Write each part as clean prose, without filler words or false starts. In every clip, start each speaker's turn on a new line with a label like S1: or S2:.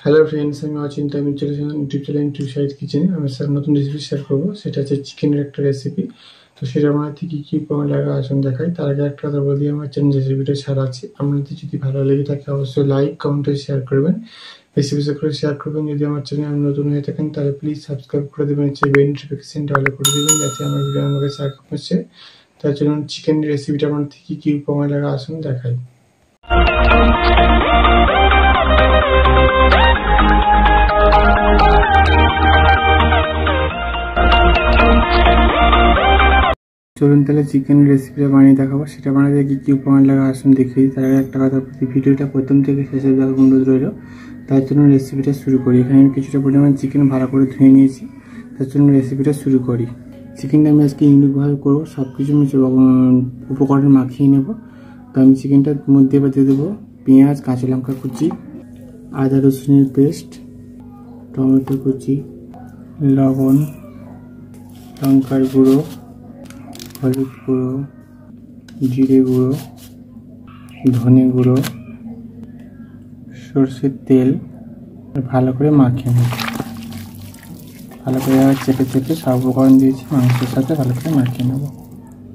S1: Hello friends, আমি অচিন্তা। আমি চলে এসেছি ইউটিউব চ্যানেল ইউটিউব সাইড কিচেনে। আমি স্যার নতুন রেসিপি শেয়ার করবো, সেটা হচ্ছে চিকেনের একটা রেসিপি। তো সেটা বানাতে কী কী উপকরণ লাগা আসুন দেখাই। তার আগে একটা কথা বলি, আমার চ্যানেল রেসিপিটা ছাড়া আছে। আপনাদের যদি ভালো লেগে থাকে অবশ্যই লাইক কমেন্টে শেয়ার করবেন, বেশি বেশি করে শেয়ার করবেন। যদি আমার চ্যানেল নতুন হয়ে থাকেন তাহলে প্লিজ সাবস্ক্রাইব করে দেবেন, বেল নোটিফিকেশনটা অল করে দেবেন যাতে আমার ভিডিও আমার কাছে আগে পৌঁছে। তার জন্য চিকেন রেসিপিটা বানাতে কী কী উপকরণ লাগা আসুন দেখাই। চলুন তাহলে চিকেন রেসিপিটা বানিয়ে দেখাবো। সেটা বানাতে কী কী উপকরণ লাগা আসুন দেখি। তার আগে একটা কথা, ভিডিওটা প্রথম থেকে শেষে দেখার অনুরোধ রইল। তার জন্য রেসিপিটা শুরু করি। এখানে আমি কিছুটা পরিমাণ চিকেন ভালো করে ধুয়ে নিয়েছি, তার জন্য রেসিপিটা শুরু করি। চিকেনটা আমি আজকে ইউনিকভাবে করবো, সব কিছু আমি উপকরণ মাখিয়ে নেব। তো আমি চিকেনটার মধ্যে এবার দিয়ে দেবো পেঁয়াজ, কাঁচা লঙ্কা কুচি, আদা রসুনের পেস্ট, টমেটো কুচি, লবণ, লঙ্কার গুঁড়ো, হলুদ গুঁড়ো, জিরে গুঁড়ো, ধনে গুঁড়ো, সরষের তেল ভালো করে মাখিয়ে নেব। ভালো করে চেপে চেপে সব উপকরণ দিয়েছি মাংসের সাথে ভালো করে মাখিয়ে নেব।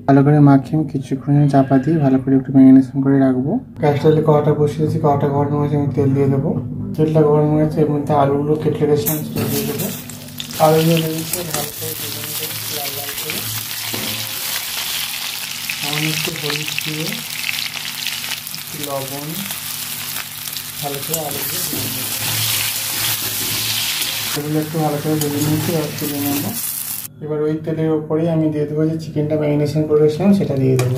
S1: ভালো করে মাখিয়ে আমি কিছুক্ষণ চাপা দিয়ে ভালো করে একটু ম্যারিনেশন করে রাখবো। গ্যাসটা কড়াটা বসিয়েছি, কড়াটা গরম হয়েছে, আমি তেল দিয়ে দেবো। তেলটা গরম হয়েছে, এর মধ্যে আলুগুলো কেটে রেখেছিলাম সেটা দিয়ে দেবো। আলুগুলো দিয়েছি ভালো করে লাল লাল করে। আমি একটু হলুদ দিয়ে একটু লবণ ভালো করে আলুগুলো দিয়ে দেবো। এগুলো একটু ভালো করে ভেজে নিয়েছি, এবার তুলে নেবো। এবার ওই তেলের ওপরেই আমি দিয়ে দেবো যে চিকেনটা ম্যারিনেশন করে রেখেছিলাম সেটা দিয়ে দেবো।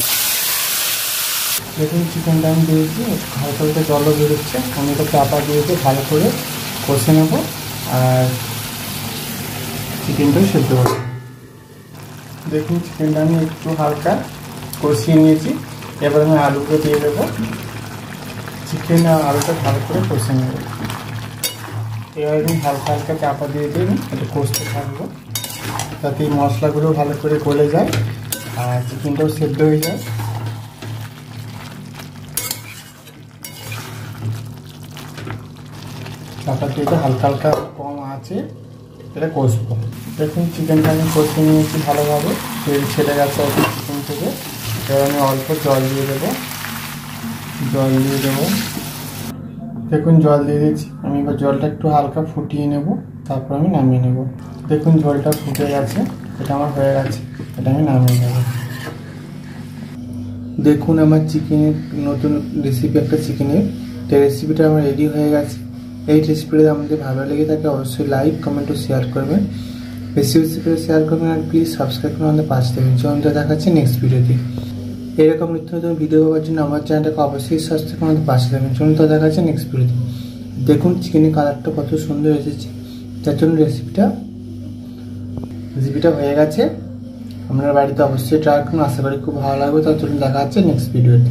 S1: দেখুন চিকেনটা আমি দিয়েছি, হালকা হালকা জলও বেরোচ্ছে। আমি এটা চাপা দিয়েছি ভালো করে কষে নেব, আর চিকেনটাও সেদ্ধ হবে। দেখুন চিকেনটা আমি একটু হালকা কষিয়ে নিয়েছি। এবার আমি আলুগুলো দিয়ে দেবো। চিকেন আর আলুটা ভালো করে কষে নেব। এবার আমি হালকা হালকা চাপা দিয়ে দিয়ে এটা কষতে থাকবো, যাতে এই মশলাগুলো ভালো করে গলে যায় আর চিকেনটাও সেদ্ধ হয়ে যায়। চাপা দিয়ে হালকা হালকা কম আছে এটা কষবো। দেখুন চিকেনটা আমি কষে নিয়েছি ভালোভাবে, তেল ছেড়ে গেছে আর চিকেন থেকে। এবার আমি অল্প জল দিয়ে দেবো। দেখুন জল দিয়ে দিচ্ছি আমি। এবার জলটা একটু হালকা ফুটিয়ে নেব, তারপর আমি নামিয়ে নেব। দেখুন জলটা ফুটে গেছে, এটা আমার হয়ে গেছে, এটা আমি নামিয়ে নেব। দেখুন আমার চিকেনের নতুন রেসিপি একটা চিকেনের, রেসিপিটা আমার রেডি হয়ে গেছে। এই রেসিপিটা আমাদের ভালো লেগে থাকে অবশ্যই লাইক কমেন্ট ও শেয়ার করবেন, বেশি বেশি করে শেয়ার করবেন, আর প্লিজ সাবস্ক্রাইব করে আমাদের পাশে দেবেন। চলুন তো দেখাচ্ছি নেক্সট ভিডিওতে। এরকম নিত্য নতুন ভিডিও পাওয়ার জন্য আমার চ্যানেলটাকে অবশ্যই সাবস্ক্রাইব করে আমাদের পাশে দেবেন। চলুন তো দেখাচ্ছি নেক্সট ভিডিওতে। দেখুন চিকেনের কালারটা কত সুন্দর এসেছে, তার জন্য রেসিপিটা হয়ে গেছে। আপনার বাড়িতে অবশ্যই ট্রাই করুন, আশা করি খুব ভালো লাগবে। তার জন্য দেখা হচ্ছে নেক্সট ভিডিওতে।